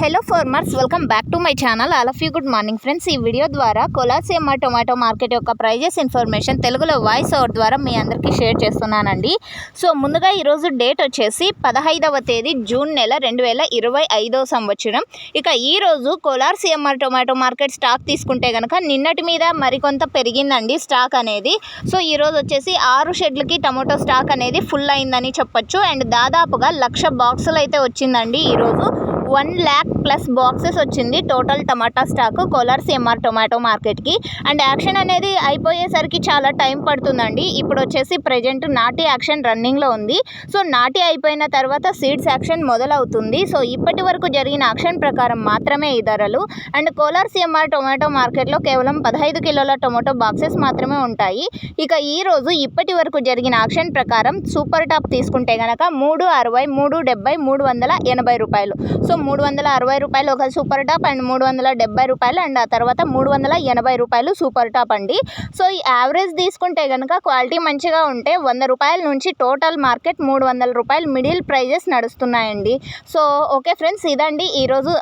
Hello farmers, welcome back to my channel. All of you good morning friends. ఈ video ద్వారా కొలాసియమ్మ tomato market యొక్క prices information తెలుగులో voice over ద్వారా మీ అందరికీ share చేస్తున్నానండి. సో ముందుగా ఈరోజు డేట్ వచ్చేసి 15వ తేదీ జూన్ నెల 2025 సంవత్సరం. ఇక ఈరోజు కొలాసియమ్మ టొమాటో మార్కెట్ స్టాక్ తీసుకుంటే కనుక నిన్నటి మీద మరికొంత పెరిగిందండి స్టాక్ అనేది. సో ఈరోజు వచ్చేసి 6 షెడ్లకి టొమాటో స్టాక్ అనేది ఫుల్ అయిందని చెప్పొచ్చు. అండ్ దాదాపుగా 1,00,000 బాక్సులు అయితే వచ్చిందండి ఈరోజు. 1,00,000+ బాక్సెస్ వచ్చింది టోటల్ టమాటా స్టాక్ కొలాసియమ్మ టొమాటో మార్కెట్కి. అండ్ యాక్షన్ అనేది అయిపోయేసరికి చాలా టైం పడుతుందండి. ఇప్పుడు వచ్చేసి ప్రజెంట్ నాటి యాక్షన్ రన్నింగ్లో ఉంది. సో నాటి అయిపోయిన తర్వాత సీడ్స్ యాక్షన్ మొదలవుతుంది. సో ఇప్పటి వరకు జరిగిన యాక్షన్ ప్రకారం మాత్రమే ఈ ధరలు. అండ్ కొలాసియమ్మ టొమాటో మార్కెట్లో కేవలం 15 కిలోల టొమాటో బాక్సెస్ మాత్రమే ఉంటాయి. ఇక ఈరోజు ఇప్పటి వరకు జరిగిన యాక్షన్ ప్రకారం సూపర్ టాప్ తీసుకుంటే కనుక 360, 370, 380 రూపాయలు. సో 360 రూపాయలు ఒక సూపర్ టాప్ అండ్ 370 రూపాయలు అండ్ ఆ తర్వాత 380 రూపాయలు సూపర్ టాప్ అండి. సో ఈ యావరేజ్ తీసుకుంటే కనుక క్వాలిటీ మంచిగా ఉంటే 100 రూపాయల నుంచి టోటల్ మార్కెట్ 300 రూపాయలు మిడిల్ ప్రైజెస్ నడుస్తున్నాయండి. సో ఓకే ఫ్రెండ్స్, ఇదండి ఈరోజు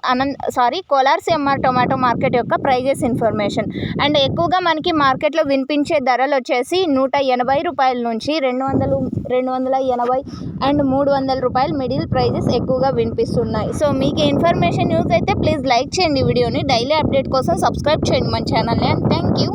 కొలాసియమ్మ టొమాటో మార్కెట్ యొక్క ప్రైజెస్ ఇన్ఫర్మేషన్. అండ్ ఎక్కువగా మనకి మార్కెట్లో వినిపించే ధరలు వచ్చేసి 180 రూపాయల నుంచి 200, 280 అండ్ 300 రూపాయలు మిడిల్ ప్రైజెస్ ఎక్కువగా వినిపిస్తున్నాయి. సో మీకు ఇన్ఫర్మేషన్ యూజ్ అయితే ప్లీజ్ లైక్ చేయండి వీడియోని. డైలీ అప్డేట్ కోసం సబ్స్క్రైబ్ చేయండి మన ఛానల్ని. And thank you.